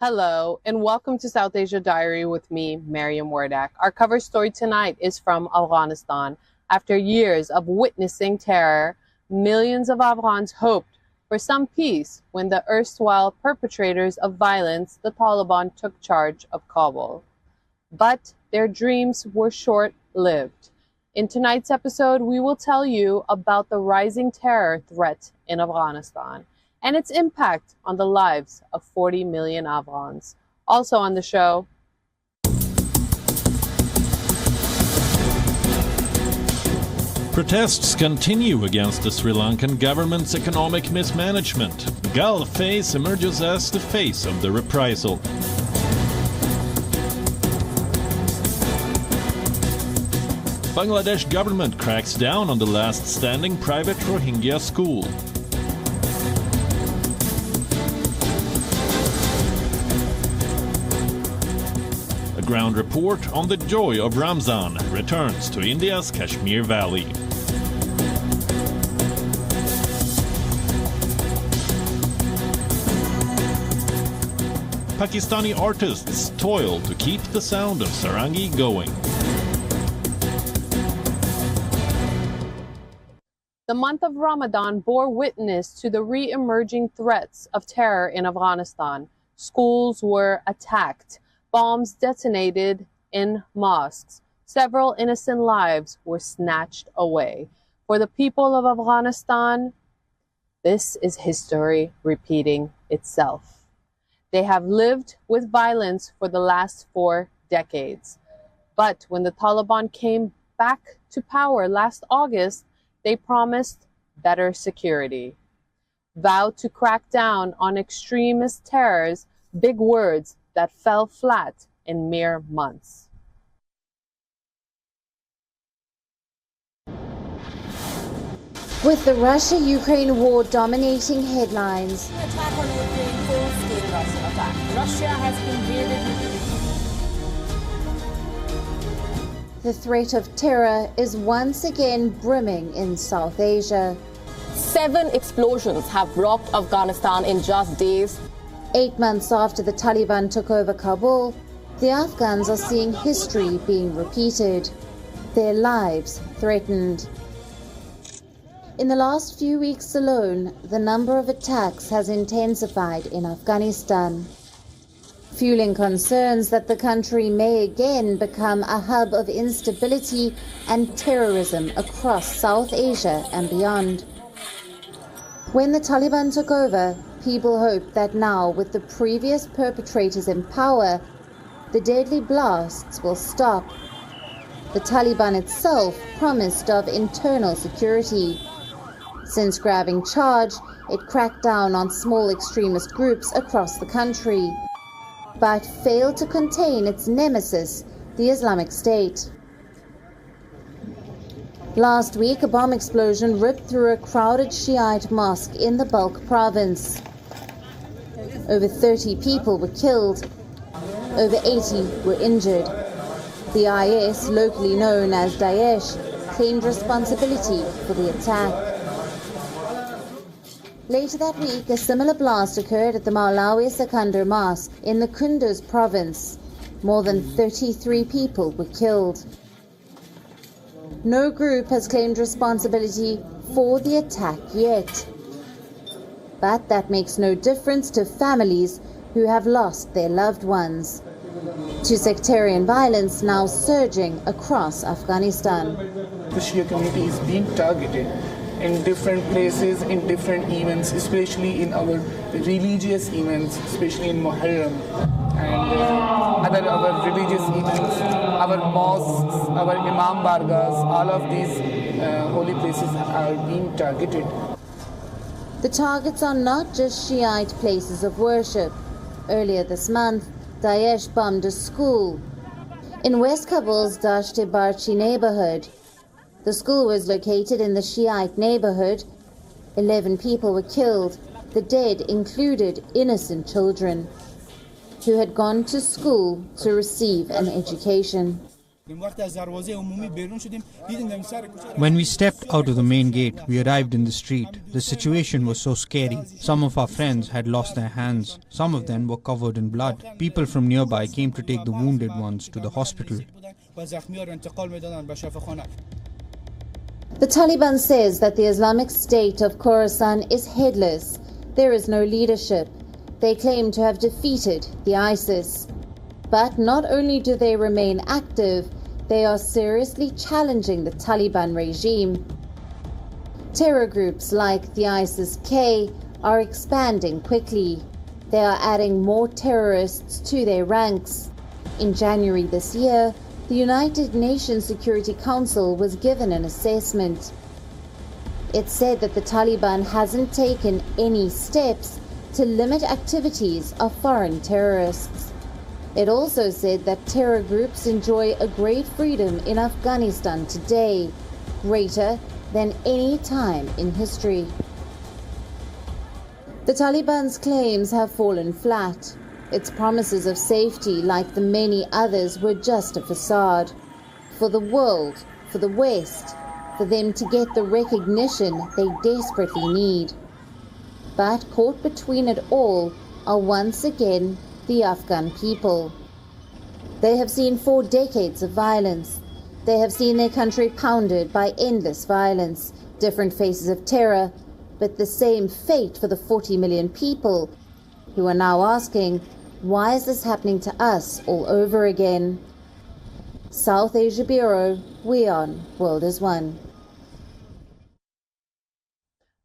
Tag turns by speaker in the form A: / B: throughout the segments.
A: Hello, and welcome to South Asia Diary with me, Mariam Wardak. Our cover story tonight is from Afghanistan. After years of witnessing terror, millions of Afghans hoped for some peace when the erstwhile perpetrators of violence, the Taliban, took charge of Kabul. But their dreams were short-lived. In tonight's episode, we will tell you about the rising terror threat in Afghanistan and its impact on the lives of 40 million Afghans. Also on the show,
B: protests continue against the Sri Lankan government's economic mismanagement. Gulf face emerges as the face of the reprisal. Bangladesh government cracks down on the last standing private Rohingya school. Ground report on the joy of Ramzan returns to India's Kashmir Valley. Pakistani artists toil to keep the sound of sarangi going.
A: the month of Ramadan bore witness to the re-emerging threats of terror in Afghanistan. Schools were attacked. Bombs detonated in mosques. Several innocent lives were snatched away. For the people of Afghanistan, this is history repeating itself. They have lived with violence for the last 4 decades. But when the Taliban came back to power last August, they promised better security, vowed to crack down on extremist terrors, big words that fell flat in mere months.
C: With the Russia-Ukraine war dominating headlines,
D: The attack on Ukraine full-scale Russian attack. Russia has invaded.
C: the threat of terror is once again brimming in South Asia.
D: 7 explosions have rocked Afghanistan in just days.
C: 8 months after the Taliban took over Kabul, the Afghans are seeing history being repeated, their lives threatened. In the last few weeks alone, the number of attacks has intensified in Afghanistan, fueling concerns that the country may again become a hub of instability and terrorism across South Asia and beyond. When the Taliban took over, people hoped that now, with the previous perpetrators in power, the deadly blasts will stop. The Taliban itself promised of internal security. Since grabbing charge, it cracked down on small extremist groups across the country, but failed to contain its nemesis, the Islamic State. Last week, a bomb explosion ripped through a crowded Shiite mosque in the Balkh province. Over 30 people were killed. Over 80 were injured. The IS, locally known as Daesh, claimed responsibility for the attack. Later that week, a similar blast occurred at the Maulawi Sikandar Mosque in the Kunduz province. More than 33 people were killed. No group has claimed responsibility for the attack yet. But that makes no difference to families who have lost their loved ones, to sectarian violence now surging across Afghanistan.
E: The Shia community is being targeted in different places, in different events, especially in our religious events, especially in Muharram and other our religious events, our mosques, our Imam Bargas, all of these holy places are being targeted.
C: The targets are not just Shiite places of worship. Earlier this month, Daesh bombed a school in West Kabul's Dasht-e-Barchi neighborhood. The school was located in the Shiite neighborhood. 11 people were killed. The dead included innocent children who had gone to school to receive an education.
F: When we stepped out of the main gate, we arrived in the street. The situation was so scary. Some of our friends had lost their hands. Some of them were covered in blood. People from nearby came to take the wounded ones to the hospital.
C: The Taliban says that the Islamic State of Khorasan is headless. There is no leadership. They claim to have defeated the ISIS. But not only do they remain active, they are seriously challenging the Taliban regime. Terror groups like the ISIS-K are expanding quickly. They are adding more terrorists to their ranks. In January this year, the United Nations Security Council was given an assessment. It said that the Taliban hasn't taken any steps to limit activities of foreign terrorists. It also said that terror groups enjoy a great freedom in Afghanistan today, greater than any time in history. The Taliban's claims have fallen flat. Its promises of safety, like the many others, were just a facade. For the world, for the West, for them to get the recognition they desperately need. But caught between it all are once again the Afghan people. They have seen 4 decades of violence. They have seen their country pounded by endless violence, different faces of terror, but the same fate for the 40 million people who are now asking, why is this happening to us all over again? South Asia Bureau, WION, World is One.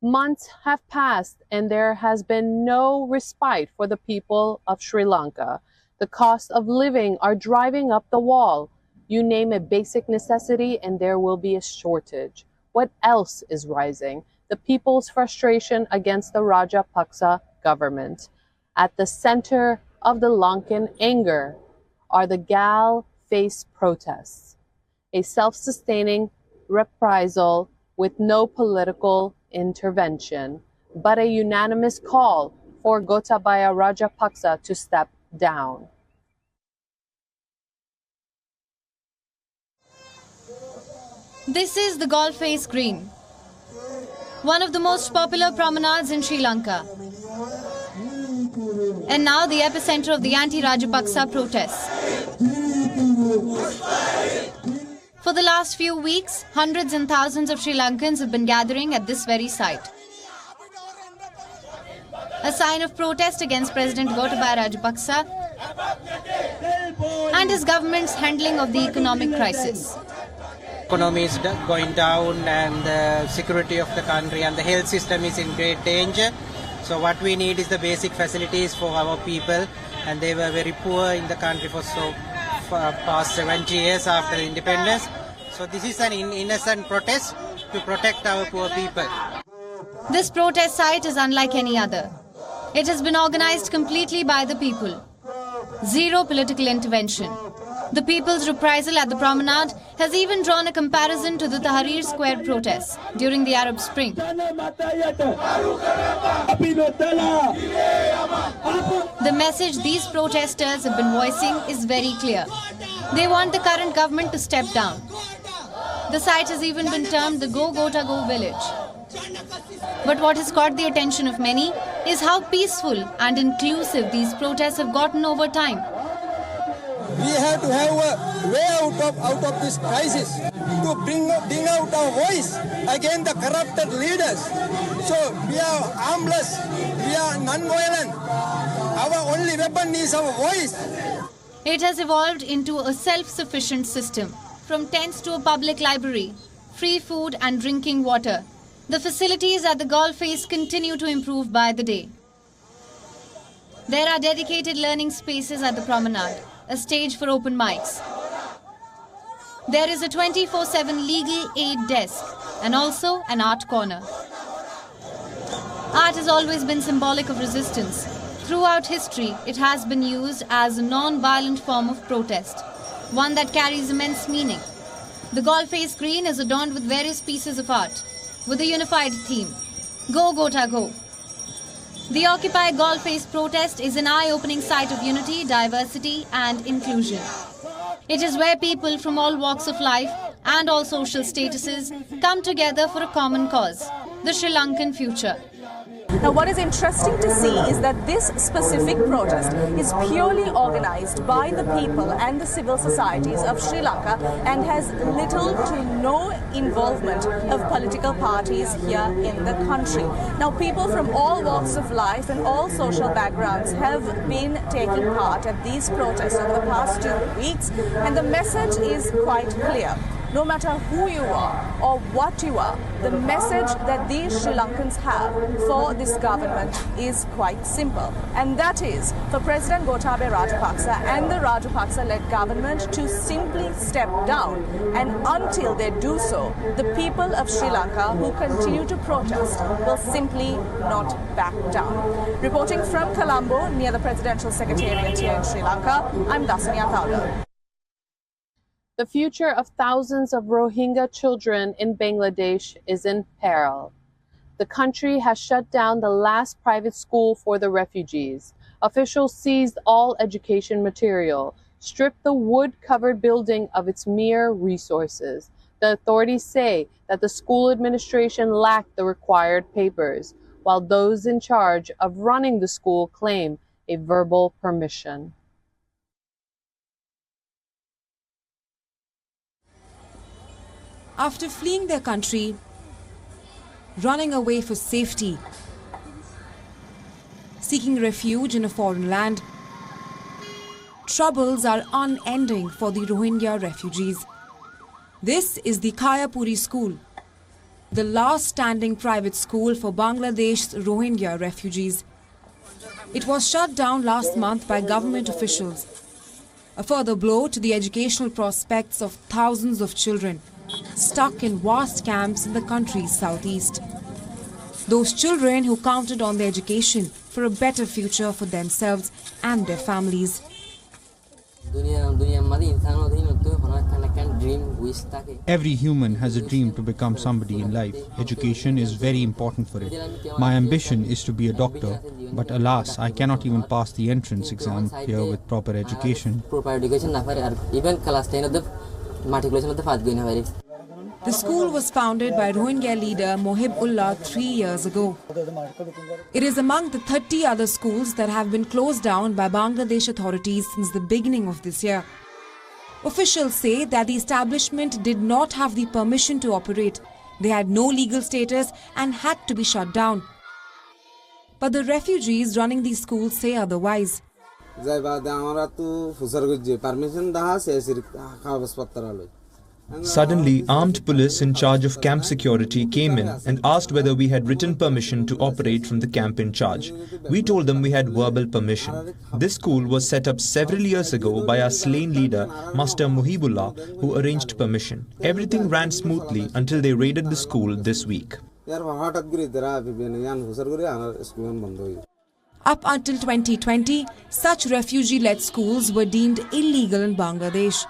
A: Months have passed and there has been no respite for the people of Sri Lanka. The cost of living are driving up the wall. You name a basic necessity and there will be a shortage. What else is rising? The people's frustration against the Rajapaksa government. At the center of the Lankan anger are the gal-face protests, a self-sustaining reprisal with no political intervention, but a unanimous call for Gotabaya Rajapaksa to step down.
G: This is the Golf-Face Green, one of the most popular promenades in Sri Lanka, and now the epicenter of the anti-Rajapaksa protests. For the last few weeks, hundreds and thousands of Sri Lankans have been gathering at this very site. A sign of protest against President Gotabaya Rajapaksa and his government's handling of the economic crisis.
H: Economy is going down and the security of the country and the health system is in great danger. So what we need is the basic facilities for our people, and they were very poor in the country for past 70 years after independence. So this is an innocent protest to protect our poor people.
G: This protest site is unlike any other. It has been organized completely by the people. Zero political intervention. The people's reprisal at the promenade has even drawn a comparison to the Tahrir Square protests during the Arab Spring. The message these protesters have been voicing is very clear. They want the current government to step down. The site has even been termed the Go Gota Go village. But what has caught the attention of many is how peaceful and inclusive these protests have gotten over time.
I: We have to have a way out of this crisis to bring out our voice against the corrupted leaders. So we are harmless, we are non-violent. Our only weapon is our voice.
G: It has evolved into a self-sufficient system. From tents to a public library, free food and drinking water. The facilities at the Golf-Face continue to improve by the day. There are dedicated learning spaces at the promenade, a stage for open mics. There is a 24/7 legal aid desk and also an art corner. Art has always been symbolic of resistance. Throughout history, it has been used as a non-violent form of protest, one that carries immense meaning. The Golf-Face Green is adorned with various pieces of art, with a unified theme, Go Gota Go. The Occupy Golf-Face protest is an eye-opening sight of unity, diversity and inclusion. It is where people from all walks of life and all social statuses come together for a common cause, the Sri Lankan future.
J: Now, what is interesting to see is that this specific protest is purely organized by the people and the civil societies of Sri Lanka and has little to no involvement of political parties here in the country. Now, people from all walks of life and all social backgrounds have been taking part at these protests over the past 2 weeks, and the message is quite clear. No matter who you are or what you are, the message that these Sri Lankans have for this government is quite simple. And that is for President Gotabaya Rajapaksa and the Rajapaksa-led government to simply step down. And until they do so, the people of Sri Lanka who continue to protest will simply not back down. Reporting from Colombo, near the Presidential Secretariat here in Sri Lanka, I'm Dasania Kauda.
A: The future of thousands of Rohingya children in Bangladesh is in peril. The country has shut down the last private school for the refugees. Officials seized all education material, stripped the wood-covered building of its mere resources. The authorities say that the school administration lacked the required papers, while those in charge of running the school claim a verbal permission.
K: After fleeing their country, running away for safety, seeking refuge in a foreign land, troubles are unending for the Rohingya refugees. This is the Kayapuri school, the last standing private school for Bangladesh's Rohingya refugees. It was shut down last month by government officials, a further blow to the educational prospects of thousands of children stuck in vast camps in the country's southeast. Those children who counted on their education for a better future for themselves and their families.
F: Every human has a dream to become somebody in life. Education is very important for it. My ambition is to be a doctor, but alas, I cannot even pass the entrance exam here with proper education.
K: The school was founded by Rohingya leader Mohibullah 3 years ago. It is among the 30 other schools that have been closed down by Bangladesh authorities since the beginning of this year. Officials say that the establishment did not have the permission to operate. They had no legal status and had to be shut down. But the refugees running these schools say otherwise.
L: Suddenly, armed police in charge of camp security came in and asked whether we had written permission to operate from the camp in charge. We told them we had verbal permission. This school was set up several years ago by our slain leader, Master Mohibullah, who arranged permission. Everything ran smoothly until they raided the school this week.
K: Up until 2020, such refugee-led schools were deemed illegal in Bangladesh.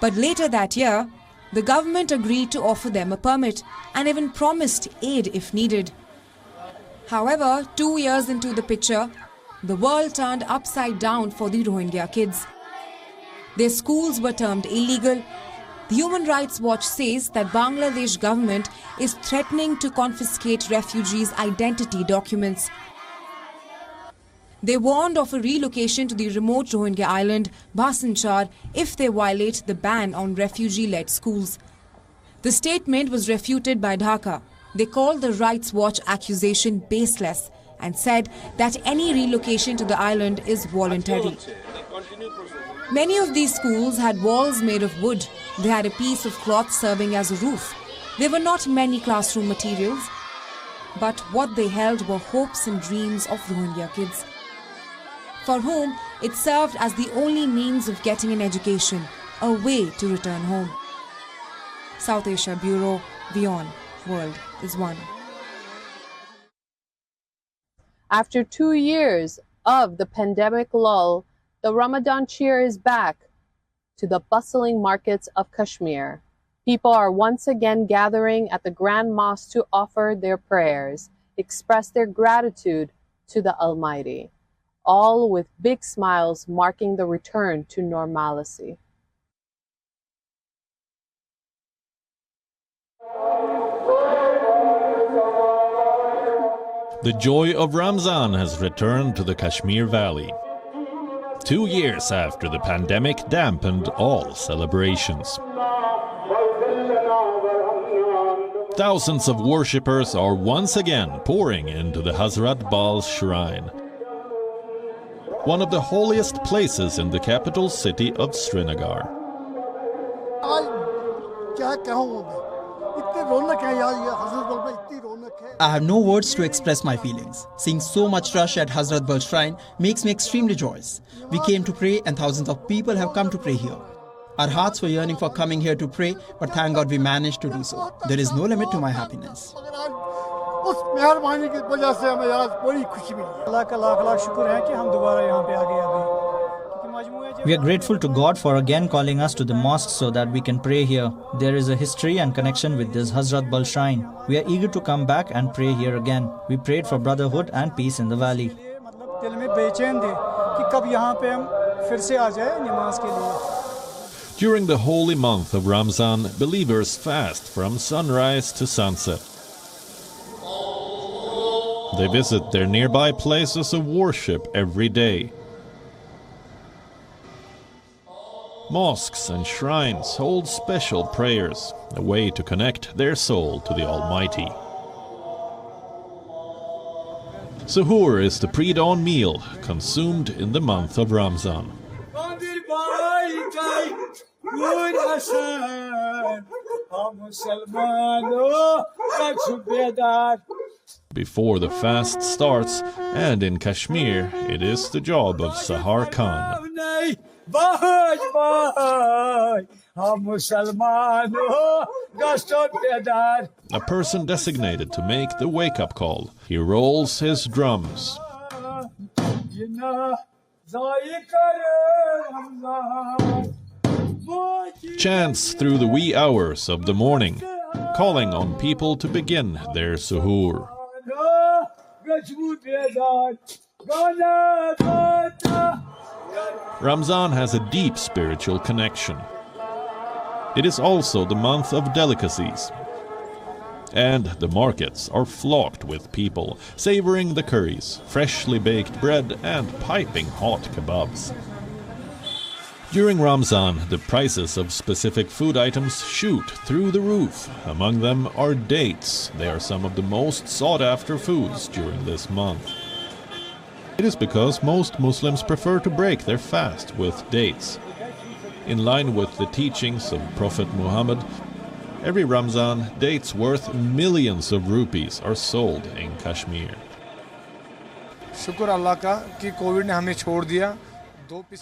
K: But later that year, the government agreed to offer them a permit and even promised aid if needed. However, 2 years into the picture, the world turned upside down for the Rohingya kids. Their schools were termed illegal. The Human Rights Watch says that Bangladesh government is threatening to confiscate refugees' identity documents. They warned of a relocation to the remote Rohingya island, Bhasanchar, if they violate the ban on refugee-led schools. The statement was refuted by Dhaka. They called the Rights Watch accusation baseless and said that any relocation to the island is voluntary. Many of these schools had walls made of wood. They had a piece of cloth serving as a roof. There were not many classroom materials, but what they held were hopes and dreams of Rohingya kids, for whom it served as the only means of getting an education, a way to return home. South Asia Bureau, WION World is One.
A: After 2 years of the pandemic lull, the Ramadan cheer is back to the bustling markets of Kashmir. People are once again gathering at the Grand Mosque to offer their prayers, express their gratitude to the Almighty, all with big smiles marking the return to normalcy.
B: The joy of Ramzan has returned to the Kashmir Valley. 2 years after the pandemic dampened all celebrations. Thousands of worshippers are once again pouring into the Hazrat Bal's shrine, one of the holiest places in the capital city of Srinagar.
M: I have no words to express my feelings. Seeing so much rush at Hazrat Bal shrine makes me extremely joyous. We came to pray and thousands of people have come to pray here. Our hearts were yearning for coming here to pray, but thank God we managed to do so. There is no limit to my happiness.
N: We are grateful to God for again calling us to the mosque so that we can pray here. There is a history and connection with this Hazrat Bal shrine. We are eager to come back and pray here again. We prayed for brotherhood and peace in the valley.
B: During the holy month of Ramzan, believers fast from sunrise to sunset. They visit their nearby places of worship every day. Mosques and shrines hold special prayers, a way to connect their soul to the Almighty. Suhoor is the pre-dawn meal consumed in the month of Ramzan. Before the fast starts, and in Kashmir, it is the job of Sahar Khan. A person designated to make the wake-up call. He rolls his drums. Chants through the wee hours of the morning, calling on people to begin their suhoor. Ramzan has a deep spiritual connection. It is also the month of delicacies. And the markets are flocked with people, savoring the curries, freshly baked bread and piping hot kebabs. During Ramzan, the prices of specific food items shoot through the roof. Among them are dates. They are some of the most sought-after foods during this month. It is because most Muslims prefer to break their fast with dates. In line with the teachings of Prophet Muhammad, every Ramzan, dates worth millions of rupees are sold in Kashmir.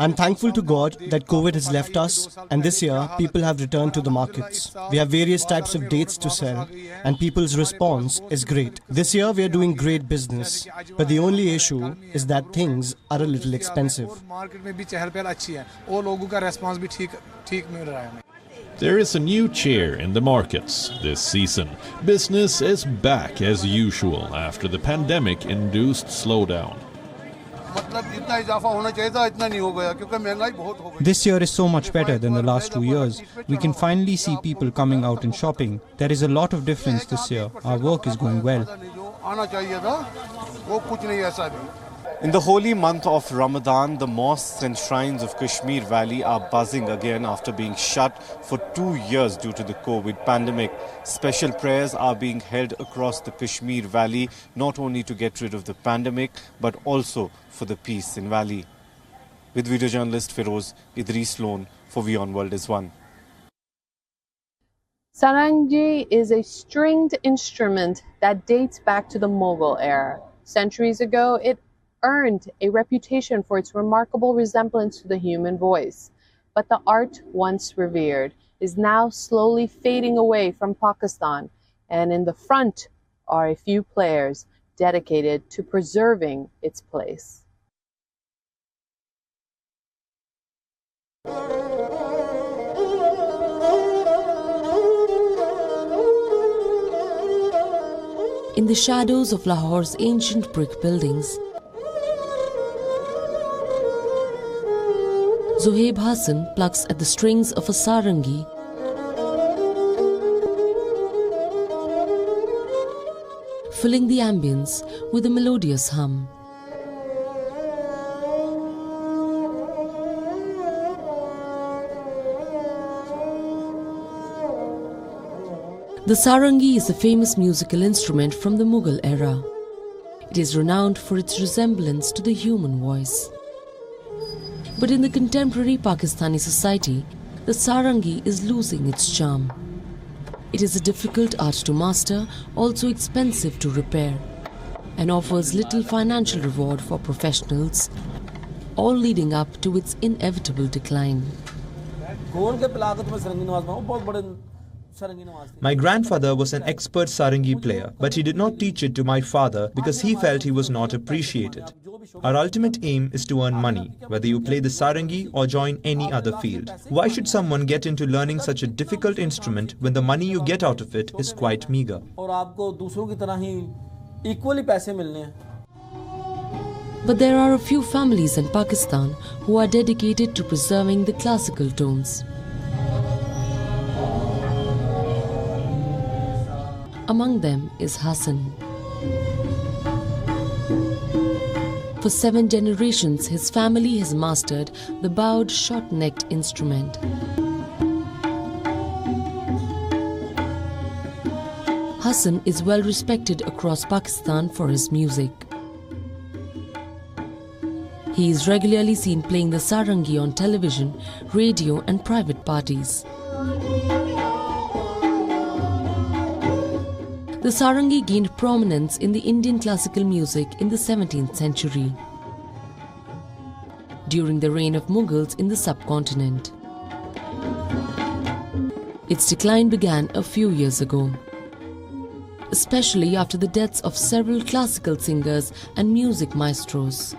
O: I'm thankful to God that COVID has left us, and this year people have returned to the markets. We have various types of dates to sell, and people's response is great. This year we are doing great business, but the only issue is that things are a little expensive.
B: There is a new cheer in the markets this season. Business is back as usual after the pandemic-induced slowdown.
F: This year is so much better than the last 2 years. We can finally see people coming out and shopping. There is a lot of difference this year. Our work is going well.
P: In the holy month of Ramadan, the mosques and shrines of Kashmir Valley are buzzing again after being shut for 2 years due to the COVID pandemic. Special prayers are being held across the Kashmir Valley, not only to get rid of the pandemic, but also for the peace in Valley. With video journalist Feroz Idris Loan for WION World is One.
A: Sarangi is a stringed instrument that dates back to the Mughal era. Centuries ago, it earned a reputation for its remarkable resemblance to the human voice. But the art, once revered, is now slowly fading away from Pakistan, and in the front are a few players dedicated to preserving its place.
Q: In the shadows of Lahore's ancient brick buildings, Zohaib Hassan plucks at the strings of a sarangi, filling the ambience with a melodious hum. The sarangi is a famous musical instrument from the Mughal era. It is renowned for its resemblance to the human voice. But in the contemporary Pakistani society, the sarangi is losing its charm. It is a difficult art to master, also expensive to repair, and offers little financial reward for professionals, all leading up to its inevitable decline.
L: My grandfather was an expert sarangi player, but he did not teach it to my father because he felt he was not appreciated. Our ultimate aim is to earn money, whether you play the sarangi or join any other field. Why should someone get into learning such a difficult instrument when the money you get out of it is quite meager?
Q: But there are a few families in Pakistan who are dedicated to preserving the classical tones. Among them is Hassan. For 7 generations, his family has mastered the bowed, short-necked instrument. Hassan is well respected across Pakistan for his music. He is regularly seen playing the sarangi on television, radio and private parties. The sarangi gained prominence in the Indian classical music in the 17th century, during the reign of Mughals in the subcontinent. Its decline began a few years ago, especially after the deaths of several classical singers and music maestros.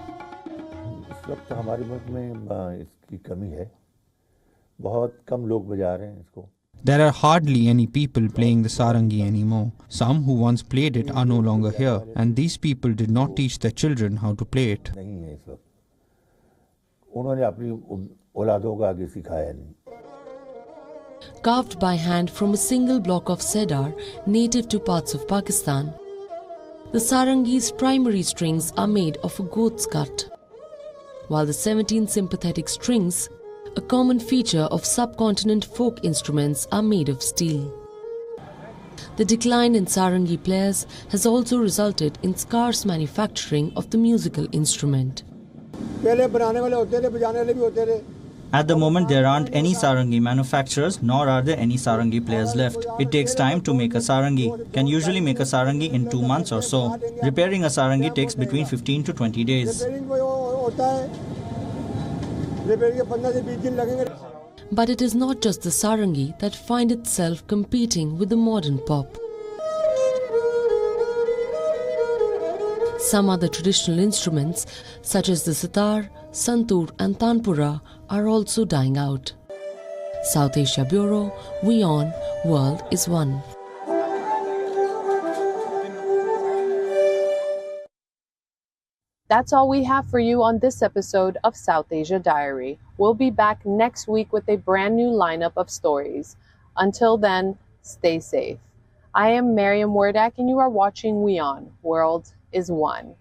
F: There are hardly any people playing the sarangi anymore. Some who once played it are no longer here, and these people did not teach their children how to play it.
Q: Carved by hand from a single block of cedar native to parts of Pakistan, the sarangi's primary strings are made of a goat's gut, while the 17 sympathetic strings, a common feature of subcontinent folk instruments, are made of steel. The decline in sarangi players has also resulted in scarce manufacturing of the musical instrument.
N: At the moment, there aren't any sarangi manufacturers, nor are there any sarangi players left. It takes time to make a sarangi. Can usually make a sarangi in 2 months or so. Repairing a sarangi takes between 15 to 20 days.
Q: But it is not just the sarangi that find itself competing with the modern pop. Some other traditional instruments, such as the sitar, santoor and tanpura, are also dying out. South Asia Bureau, WION World is one.
A: That's all we have for you on this episode of South Asia Diary. We'll be back next week with a brand new lineup of stories. Until then, stay safe. I am Mariam Wardak and you are watching WION World is One.